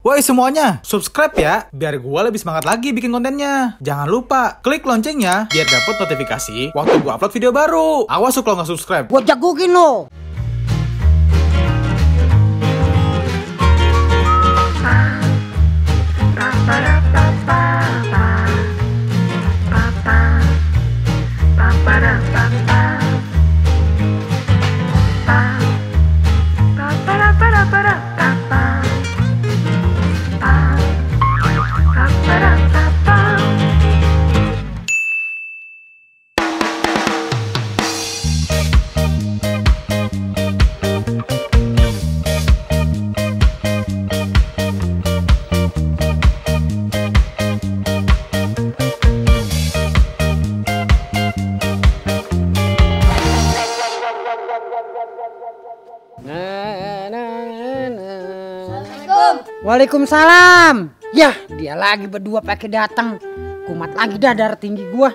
Woi semuanya, subscribe ya, biar gue lebih semangat lagi bikin kontennya. Jangan lupa, klik loncengnya, biar dapet notifikasi waktu gue upload video baru. Awas kalau nggak subscribe. Gue jagokin lo. Waalaikumsalam. Yah, dia lagi berdua pakai datang. Kumat lagi dah darah tinggi gua.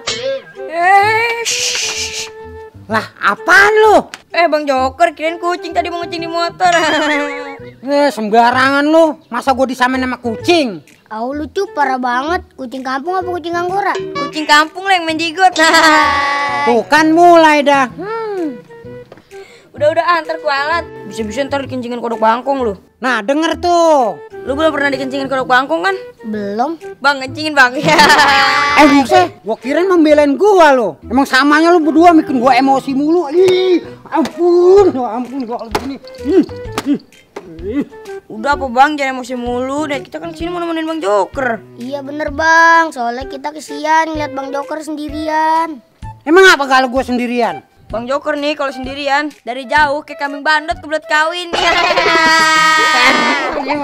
Lah, apaan lu? Bang Joker, kirain kucing tadi mau ngecing di motor. Sembarangan lu. Masa gua disamain sama kucing? Oh lucu parah banget. Kucing kampung apa kucing anggora? Kucing kampung lah yang main jigot. Tuh kan mulai dah. Udah antar kualat. Bisa-bisa ntar dikencingin kodok bangkong lu. Nah, denger tuh. Lu belum pernah dikencingin kodok bangkong kan? Belum. Bang, kencingin bang. Buset, gua kirain membelain gua lo. Emang samanya lu berdua bikin gua emosi mulu. Ih, ampun gua begini. Udah apa bang, jangan emosi mulu. Dan kita kan kesini mau nemenin Bang Joker. Iya bener bang. Soalnya kita kesian ngeliat Bang Joker sendirian. Emang apa kalau gua sendirian? Bang Joker nih kalau sendirian dari jauh kayak kambing bandot kebelet kawin.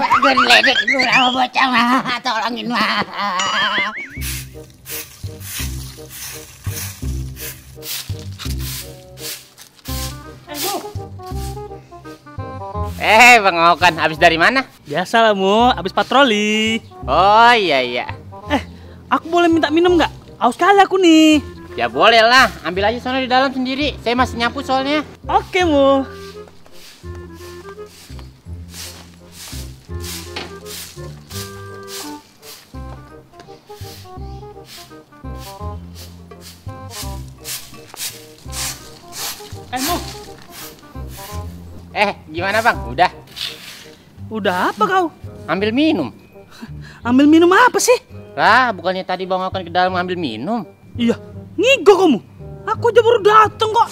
Gue diledek dulu sama bocah mah, tolongin mah. Bang Okan, habis dari mana? Biasa lah Mu, habis patroli. Oh iya. Aku boleh minta minum nggak? Haus kali aku nih. Ya boleh lah, ambil aja sana di dalam sendiri. Saya masih nyapu soalnya. Oke Mu. Mu. Gimana bang? Udah? Udah apa kau? Ambil minum. Ambil minum apa sih? Lah, bukannya tadi bang Okan ke dalam ngambil minum? Iya, ngigo kamu. Aku aja baru dateng kok.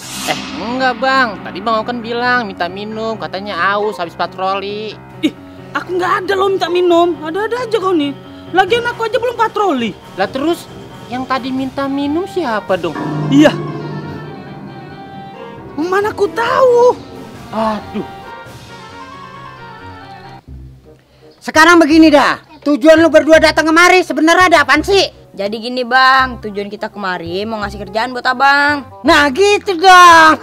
Enggak bang. Tadi bang Okan bilang minta minum, katanya aus habis patroli. Ih, aku nggak ada loh minta minum. Ada-ada aja kau nih. Lagian aku aja belum patroli. Lah terus yang tadi minta minum siapa dong? Iya. Mana aku tahu. Aduh. Sekarang begini dah. Tujuan lu berdua datang kemari sebenarnya ada apaan sih? Jadi gini bang, tujuan kita kemari mau ngasih kerjaan buat abang. Nah gitu dong.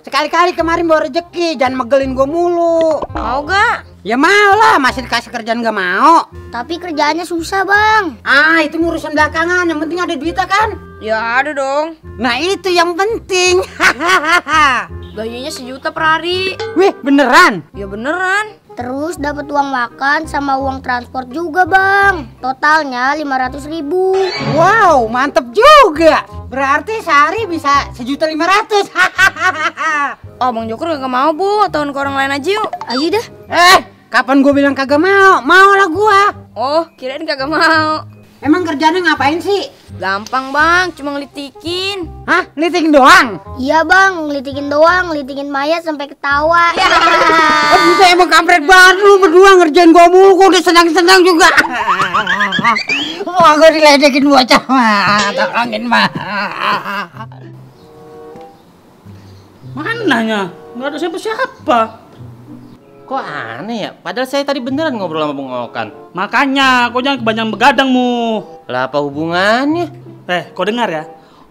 Sekali-kali kemarin bawa rezeki, jangan megelin gue mulu. Mau gak? Ya mau lah, masih dikasih kerjaan gak mau. Tapi kerjaannya susah bang. Itu urusan belakangan, yang penting ada duitnya kan? Ya ada dong. Nah itu yang penting. Gajinya 1 juta per hari. Wih beneran? Ya beneran. Terus dapat uang makan sama uang transport juga bang. Totalnya 500.000. Wow mantep juga. Berarti sehari bisa 1.500.000. Oh Bang Joker gak mau bu, tahun ke orang lain aja yuk. Ayo dah. Kapan gue bilang kagak mau? Mau lah gua. Oh kirain kagak mau. Emang kerjanya ngapain sih? Gampang bang, cuma ngelitikin. Hah? Ngelitikin doang? Iya bang, ngelitikin doang, ngelitikin mayat sampai ketawa. Bisa emang kampret banget lu berdua ngerjain gua mulu, gua udah senang-senang juga. Wah, gua diledekin bocah mah, tolongin mah. Mananya? Nggak ada siapa-siapa. Kok aneh ya? Padahal saya tadi beneran ngobrol sama bang Okan. Makanya, kau jangan kebanyakan begadang Mu. Lah apa hubungannya? Kau dengar ya?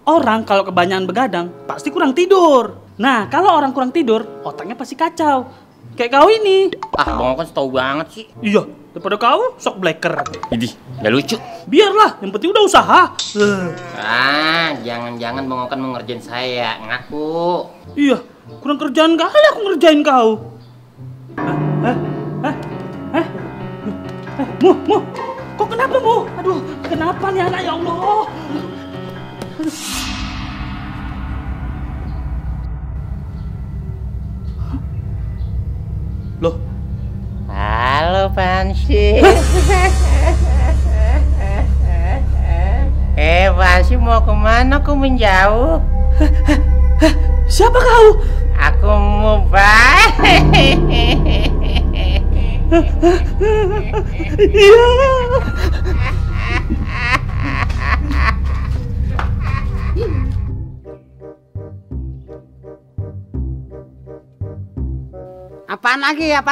Orang kalau kebanyakan begadang pasti kurang tidur. Nah, kalau orang kurang tidur, otaknya pasti kacau. Kayak kau ini. Bang Okan tahu banget sih. Iya, daripada kau shock blacker. Idih, gak lucu. Biarlah, yang penting udah usaha. Jangan-jangan bang Okan mau ngerjain saya, ngaku. Iya, kurang kerjaan kali aku ngerjain kau. Mu, kok kenapa Mu? Aduh, kenapa nih anak ya Allah? Loh, Halo Pansi. Pansi mau kemana? Kok menjauh? siapa kau? Aku mau baik. Iya. Apaan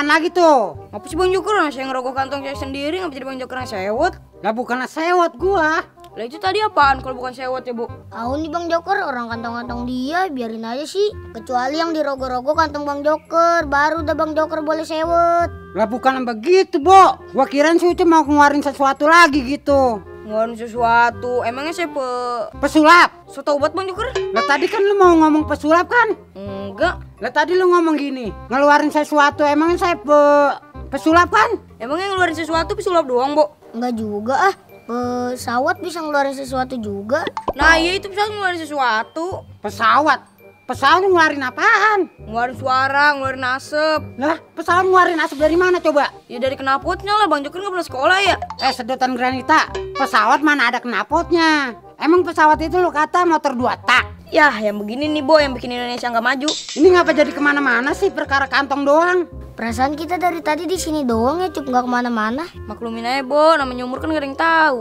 lagi tuh? Ngapa sih Bang Joker? Saya ngerogoh kantong saya sendiri, ngapa jadi Bang Joker yang sewot? Lah bukan sewot gua. Lah itu tadi apaan kalau bukan sewot ya Bu? Tahu nih Bang Joker, orang kantong-kantong dia, biarin aja sih. Kecuali yang dirogoh-rogoh kantong Bang Joker, baru dah Bang Joker boleh sewot. Lah bukan begitu, Bo. Gua kirain si Ucup mau ngeluarin sesuatu lagi gitu. Ngeluarin sesuatu, emangnya saya Pesulap. so tau buat Bang Joker? Lah tadi kan lu mau ngomong pesulap kan? Enggak. Lah tadi lu ngomong gini, ngeluarin sesuatu, emangnya saya pesulap kan? Emangnya ngeluarin sesuatu pesulap doang, Bu? Enggak juga ah. Pesawat bisa ngeluarin sesuatu juga. Nah iya itu pesawat ngeluarin sesuatu. Pesawat? Pesawat ngeluarin apaan? Ngeluarin suara, ngeluarin asap. Lah pesawat ngeluarin asap dari mana coba? Ya dari knalpotnya lah, Bang Joker nggak pernah sekolah ya? Sedotan Granita, pesawat mana ada knalpotnya? Emang pesawat itu lu kata motor 2 tak? Yah yang begini nih Bo, yang bikin Indonesia nggak maju. Ini ngapa jadi kemana-mana sih, perkara kantong doang? Perasaan kita dari tadi di sini doang ya, Cup, nggak kemana-mana. Maklumin aja Bo, namanya umur kan gak ada yang tahu.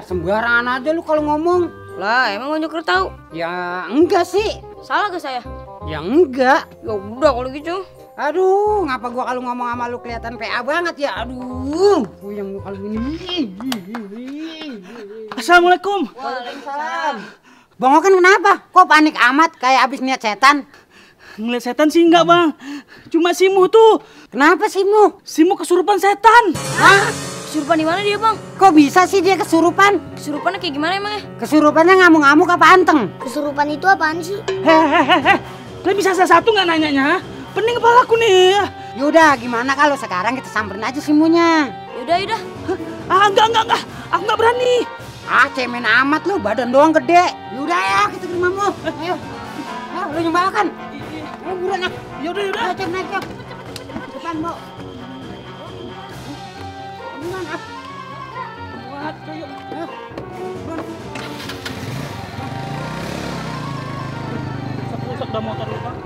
Sembarangan aja lu kalau ngomong. Lah emang Bang Joker tahu? Ya enggak sih. Salah gak saya? Ya enggak. Ya udah kalau gitu. Aduh, ngapa gua kalau ngomong sama lu kelihatan PA banget ya? Aduh, puyeng gua kalau ini. Assalamualaikum. Waalaikumsalam. Bang Okan kenapa? Kok panik amat kayak abis niat setan? Ngeliat setan sih enggak Bang. Cuma Simu tuh. Kenapa sih mu? Simu kesurupan setan. Hah? Kesurupan di mana dia Bang? Kok bisa sih dia kesurupan? Kesurupannya kayak gimana emangnya? Kesurupannya ngamuk-ngamuk apa anteng? Kesurupan itu apaan sih? Hehehe. Tapi bisa satu nggak nanyanya? Pening kepalaku nih. Yaudah, gimana kalau sekarang kita samperin aja Simunya? Yaudah. Enggak. Aku nggak berani. Cemen amat lu, badan doang gede. Yaudah ya, kita ke rumahmu. Ayo. Ayo, lu yang bawa kan? Ayo, buruan ah. Yaudah. Ayo, cek naik cek. Depan, Bo. Buruan ah. Buat, ayo. Ayo. Buruan. Rusak dah motor lu Bang.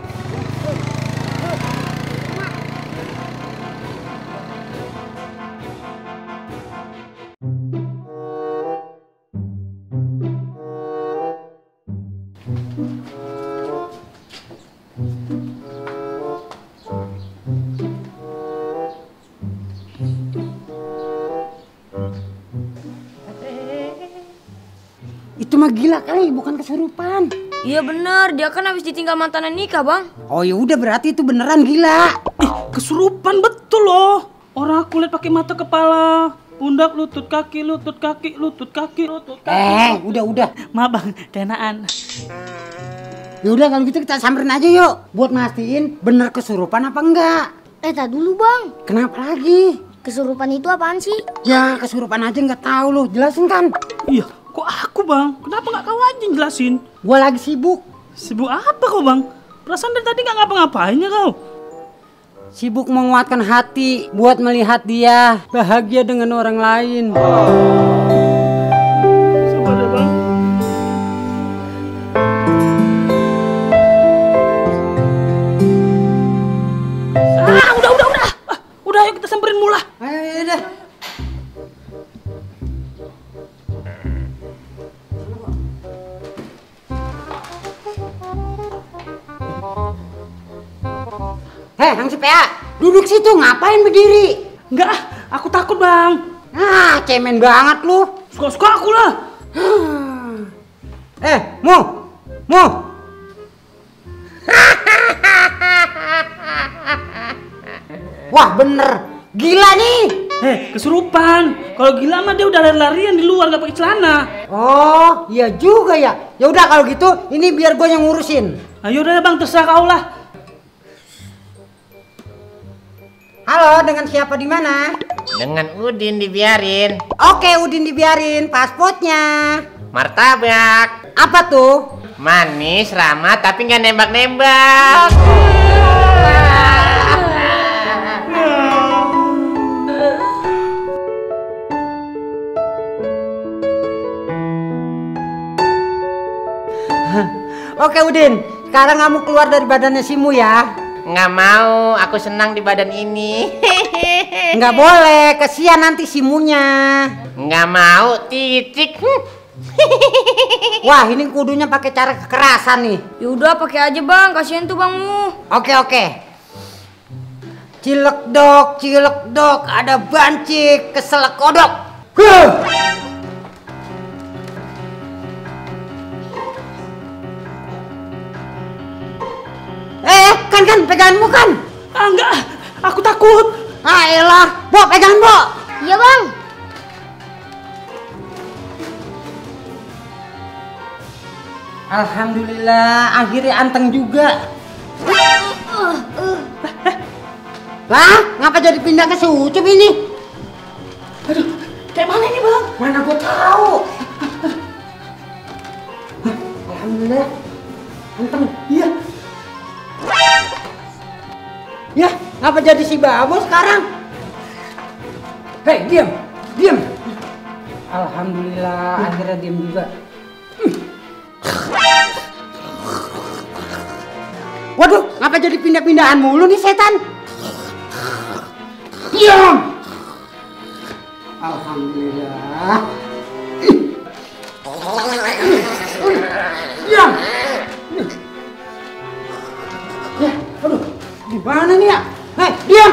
Itu mah gila kali, bukan kesurupan. Iya bener, dia kan habis ditinggal mantannya nikah Bang. Oh ya udah berarti itu beneran gila. Kesurupan betul loh. Orang aku lihat pakai mata kepala, pundak, lutut kaki, lutut kaki, lutut kaki, lutut kaki. Udah. Maaf Bang, kenaan. Ya udah kalau gitu kita samperin aja yuk, buat mastiin bener kesurupan apa enggak. Tak dulu Bang. Kenapa lagi? Kesurupan itu apaan sih? Ya kesurupan aja nggak tahu lu, jelasin kan? Iya, kok aku Bang? Kenapa nggak kau aja yang jelasin? Gua lagi sibuk. Sibuk apa kau Bang? Perasaan dari tadi nggak ngapa-ngapainnya kau? Sibuk menguatkan hati buat melihat dia bahagia dengan orang lain. Sabar ya Bang. Udah ayo kita samperin mula. Ayo deh. Hang si PA, duduk situ ngapain berdiri? Enggak, aku takut Bang. Cemen banget lu. Suka-suka aku lah. Mu. Wah bener, gila nih. Kesurupan. Kalau gila mah dia udah lari-larian di luar gak pakai celana. Oh, iya juga ya. Ya udah kalau gitu, ini biar gue yang ngurusin. Ayo udah Bang, terserah kau lah. Halo, dengan siapa di mana? Dengan Udin dibiarin. Oke, Udin dibiarin. Pasportnya. Martabak. Apa tuh? Manis, ramah, tapi nggak nembak-nembak. Oke, Udin. Sekarang kamu keluar dari badannya Simu ya. Nggak mau, aku senang di badan ini. Nggak boleh, kesian nanti Simunya. Nggak mau, titik. Wah, ini kudunya pakai cara kekerasan nih. Yaudah pakai aja bang, kasihan tuh bangmu. Oke. Cilek dok, ada bancik, keselak kodok. Huh. Kan, peganganmu kan? Ah, enggak, aku takut. Ah elah, Bo, pegangan Bo. Iya bang. Alhamdulillah, akhirnya anteng juga. Lah, ngapa jadi pindah ke Sucup ini? Aduh, kayak mana ini bang? Mana gua tahu. Alhamdulillah, anteng. Iya. Ya, ngapa jadi si Babo sekarang? Hei, diam. Alhamdulillah, akhirnya diam juga. Waduh, ngapa jadi pindah-pindahan mulu nih setan? Diam. Alhamdulillah. Diam. Ya, aduh, gimana nih ya? Hei, diam.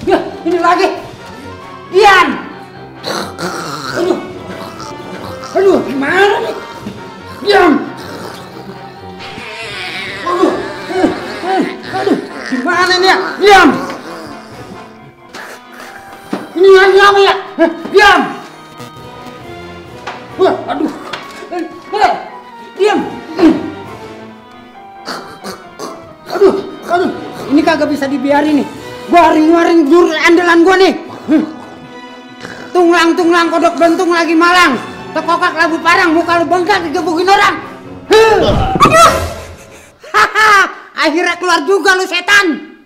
Ya, ini lagi. Diam. Aduh, gimana nih? Diam. Aduh, gimana nih ya? Diam. Ini lagi apa ya? Diam. Wah, aduh. Diam. Aduh, ini kagak bisa dibiarin nih. Waring jurus andalan gua nih. Tunglang kodok bentung lagi malang. Tekokak labu parang, muka lu bengkak digebukin orang. Aduh. Haha, akhirnya keluar juga lu setan.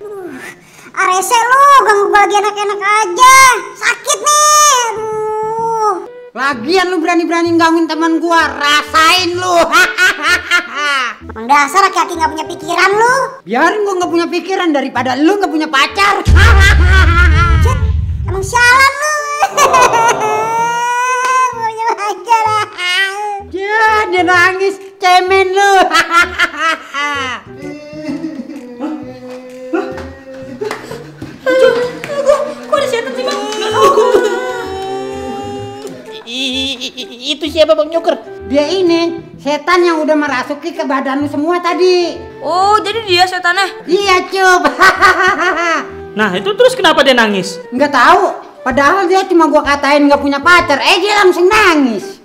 Arese lu, ganggu gua lagi enak-enak aja. Sakit nih. Aduh. Lagian lu berani-berani gangguin teman gua, rasain lu. Emang dasar laki-laki gak punya pikiran lu. Biarin gua gak punya pikiran daripada lu gak punya pacar. Cet, emang sialan lu. Punya pacar. Ya, dia nangis, cemen lu. Kok ada setan sih bang? Itu siapa Bang Joker? Dia ini setan yang udah merasuki ke badan lu semua tadi. Oh jadi dia setannya? Iya Cup. Nah itu terus kenapa dia nangis? Nggak tahu. Padahal dia cuma gua katain nggak punya pacar. Dia langsung nangis.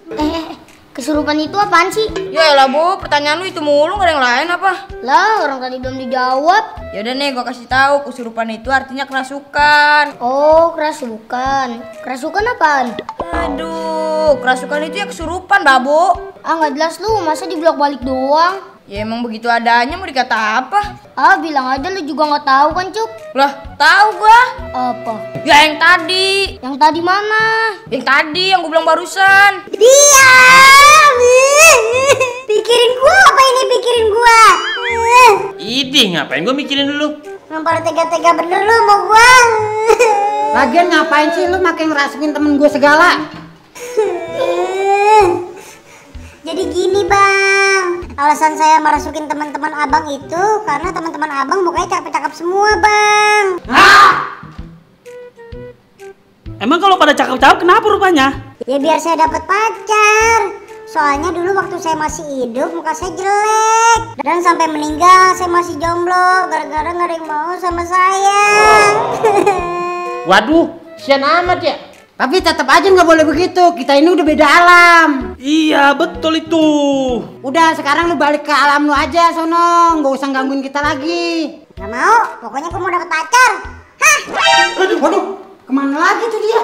Kesurupan itu apaan sih? Ya elah Bu, pertanyaan lu itu mulu, gak ada yang lain apa? Lah, orang tadi belum dijawab. Yaudah nih, gua kasih tahu kesurupan itu artinya kerasukan. Oh, kerasukan. Kerasukan apaan? Aduh, kerasukan itu ya kesurupan, Babu. Ah, nggak jelas lu, masa diblok balik doang? Ya emang begitu adanya, mau dikata apa? Ah, bilang aja lu juga nggak tahu kan, Cuk? Lah, tahu gua. Apa? Ya yang tadi. Yang tadi mana? Yang tadi yang gua bilang barusan. Diam! Pikirin gua apa ini pikirin gua? Idih, ngapain gue mikirin dulu? Nampar tega-tega bener lu sama gua. Lagian ngapain sih lu makin ngerasukin temen gue segala? Jadi gini bang, alasan saya merasukin teman-teman abang itu karena teman-teman abang mukanya cakep-cakep semua bang. Emang kalau pada cakep-cakep kenapa rupanya? Ya biar saya dapat pacar. Soalnya dulu waktu saya masih hidup muka saya jelek dan sampai meninggal saya masih jomblo gara-gara nggak ada yang mau sama saya. Waduh, sian amat ya. Tapi tetap aja nggak boleh begitu. Kita ini udah beda alam. Iya betul itu. Udah sekarang lu balik ke alam lu aja sono. Nggak usah gangguin kita lagi. Gak mau, pokoknya gue mau dapet pacar. Hah? Waduh, kemana lagi tuh dia?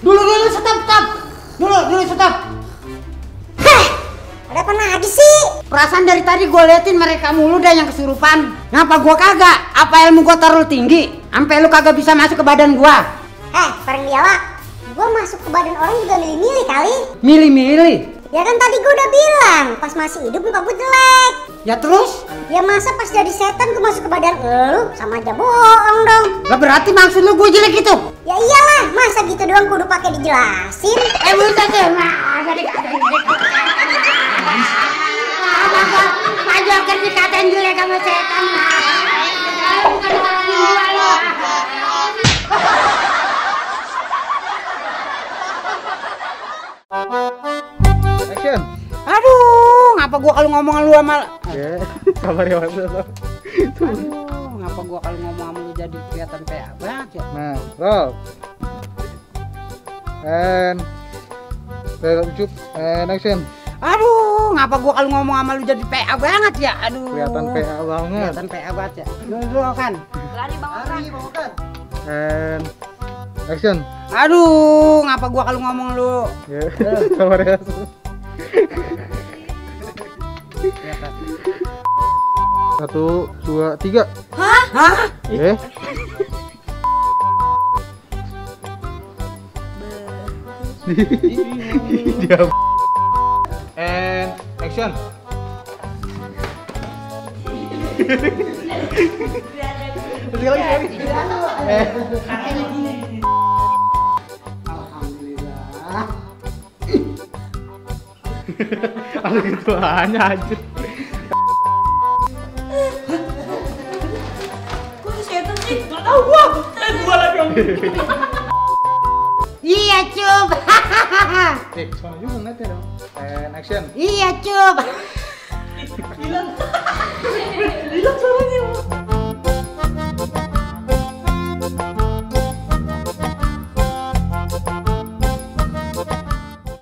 Dulu, stop. Dulu, stop. Heh, ada apa lagi sih? Perasaan dari tadi gue liatin mereka mulu dah yang kesurupan. Ngapa gue kagak? Apa ilmu gue terlalu tinggi? Sampai lu kagak bisa masuk ke badan gue. Pareng biawak, gue masuk ke badan orang juga milih-milih kali. Milih-milih. Ya kan tadi gue udah bilang, pas masih hidup muka gue jelek. Ya terus? Ya masa pas jadi setan gue masuk ke badan lu, sama aja bohong dong. Lah berarti maksud lu gue jelek itu? Ya iyalah, masa gitu doang kudu pakai dijelasin. Bentar deh, Pak Joker dikatain jelek sama setan. Bukan orang gua lo. Action. Aduh, ngapa gua kalau ngomong lu sama Sabar ya, Mas. Aduh, ngapa gua kalau ngomong sama lu jadi kelihatan kayak banget ya? Nah, roll. And cukup and action. Aduh, ngapa gua kalau ngomong sama lu jadi PA banget ya? Aduh. Kelihatan PA banget. Kelihatan PA banget ya. Dulu kan. Lari Bang Okan. And action. Aduh, ngapa gua kalau ngomong lu? Ya, sabar ya. Satu, dua, tiga. Hah? Dia. And action. Alhamdulillah. Aduh gitu hanya aja. Kok setan sih? Gak tahu gua lagi om. Iya, Cup. Cek, soalnya juga ngeliatnya dong. And action. Iya, Cup. Bilang